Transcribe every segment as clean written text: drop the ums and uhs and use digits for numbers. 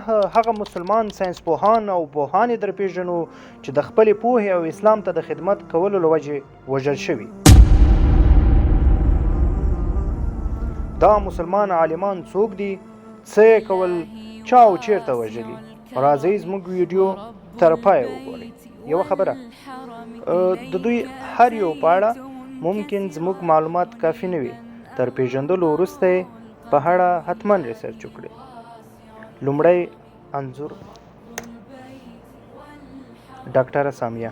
هغه مسلمان ساینسپوهان او پوهانې درپېژنو چې د خپلې پوهې او اسلام ته د خدمت کولو له وجې وژل شوي. دا مسلمان عالمان څوک دي؟ څه یې کول؟ چا او چیرته وژلي؟ راځئ زموږ ویډیو تر پایه وګورئ. یوه خبره، د دوی هر یو په اړه ممکن زموږ معلومات کافي نه وي. تر پیژندلو وروسته یې په اړه حتما ریسرچ وکړئ. لومړی انځور ډاکټره سامیه.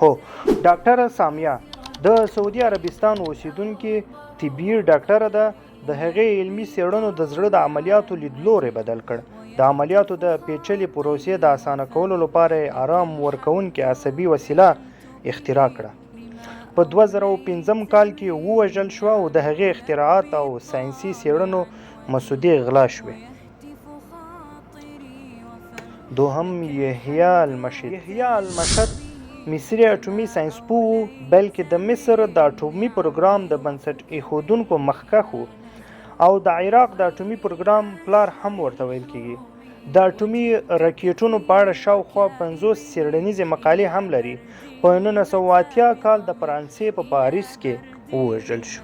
هو، ډاکټره سامیه د سعودي عربستان اوسیدونکې طبي ډاکټره ده. د هغې علمي څېړنو د زړه د عملیاتو لیدلوری بدل کړ. د عملیاتو د پیچلې پروسې د اسانه کولو لپاره یې آرام ورکوونکې عصبي وسیله اختراع کړه. په 2005 کال کې ووژل شوه او د هغې اختراعات او ساینسي څېړنو مسودې غلا شوې. دوهم یحیی المشد. یحیی المشد مصري اټومي ساینسپوه و، بلکې د مصر د اټومي پروګرام د بنسټ ایښودونکو مخکښ و او د عراق د اټومي پروګرام پلار هم ورته ویل کیږي. د اټومي راکېټونو په اړه شاوخوا 50 څېړنیزې مقالې هم لري. په 1980 کال د فرانسې په پاریس کې ووژل شو.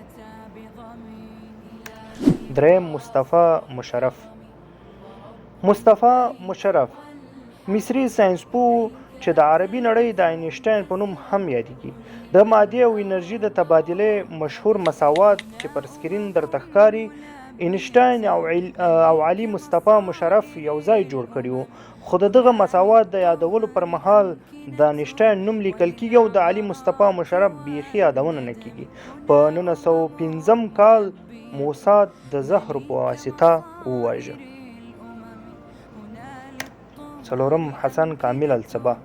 دریم مصطفی مشرف. مصطفی مشرف مصري ساینسپوه چې د عربي نړۍ د آینشټاین په نوم هم یادېږي. د مادې او انرژي د تبادلې مشهور مساوات چې پر سکرین درته ښکاري اینشټاین او علي مصطفی مشرف یو ځای جوړ کړي وو. خو د دغه مساوات د یادولو پر مهال د اینشټاین نوم لیکل کیږي او د علي مصطفی مشرف بیخي یادونه نه کیږي. په 1905 کال موساد د زهرو په واسطه وواژه. څلورم حسن کامل الصباح.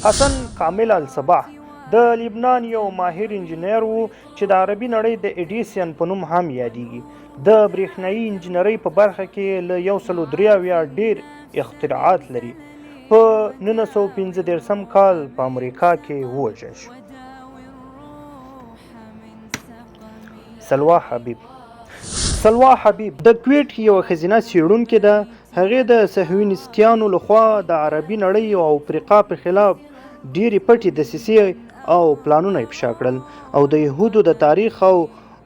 حسن کامل الصباح د لبنان یو ماهر انجینر و چې د عربي نړۍ د ایډیسن په نوم هم یادېږي. د برېښنایي انجینرۍ په برخه کې له 103 ډېر اختراعات لري. په 1935 کال په امریکا کې ووژل شو. سلوا حبیب. سلوا حبیب د کویټ یوه ښځینه څېړونکې ده. هغې د صهیونیستیانو لخوا د عربي نړۍ او افریقا په خلاف ډېرې پټې دسیسې او پلانونه افشا کړل او د یهودو د تاریخ او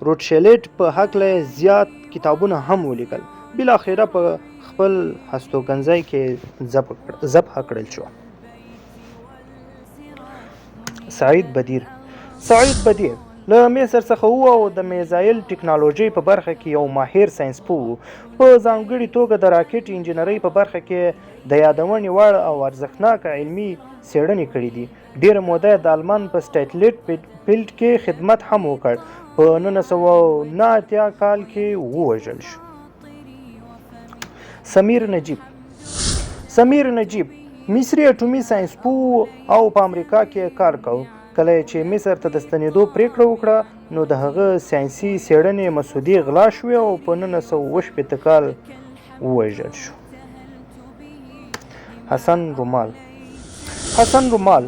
روټشیلډ په هکله زیات کتابونه هم ولیکل. بالاخره په خپل هستوګنځي کې ذبح کړل شو. سعید بدیر. سعید بدیر له مصر څخه و او د میزایل ټکنالوژۍ په برخه کې یو ماهر ساینسپوه و. په ځانګړې توګه د راکټ انجینرۍ په برخه کې د یادونې وړ او ارزښتناکه علمي څېړنې کړي دي. ډېره موده د آلمان په سټیټلیټ فیلډ کې خدمت هم وکړ. په 1989 کال کې ووژل شو. سمیر نجیب. سمیر نجیب مصري اټومي ساینسپوه او په امریکا کې کار کوي. کله چې مصر ته د ستنېدو پریکړه وکړه نو د هغه ساینسي څېړنې مسودې غلا شوې او په 1980 کال ووژل شو. حسن رومال. حسن رومال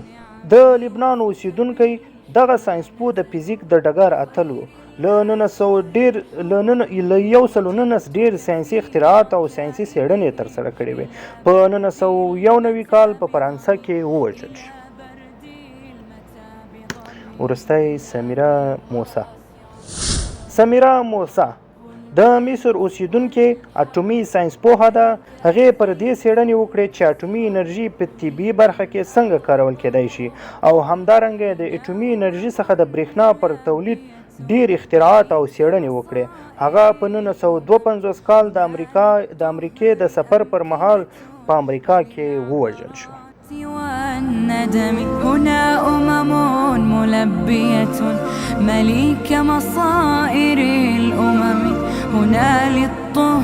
د لبنان اوسیدونکی دغه ساینسپوه د فزیک د ډګر اتل و. له 119 ډېر ساینسي اختراعات او ساینسي څېړنې ترسره کړې وې. په 1991 کال په فرانسه کې ووژل شو. وروستی سمیرا موسی. سمیرا موسی د مصر اوسیدونکې اټومي ساینسپوهه ده. هغې پر دې څېړنې وکړې چې اټومي انرژي په طبي برخه کې څنګه کارول کیدای شي او همدارنګه د اټومي انرژي څخه د برېښنا پر تولید ډېر اختراعات او څېړنې وکړې. هغه په 1952 کال د امریکې د سفر پر مهال په امریکا کې ووژل شو. هنا ملبية مليك مصائر الأمم هنا للطهر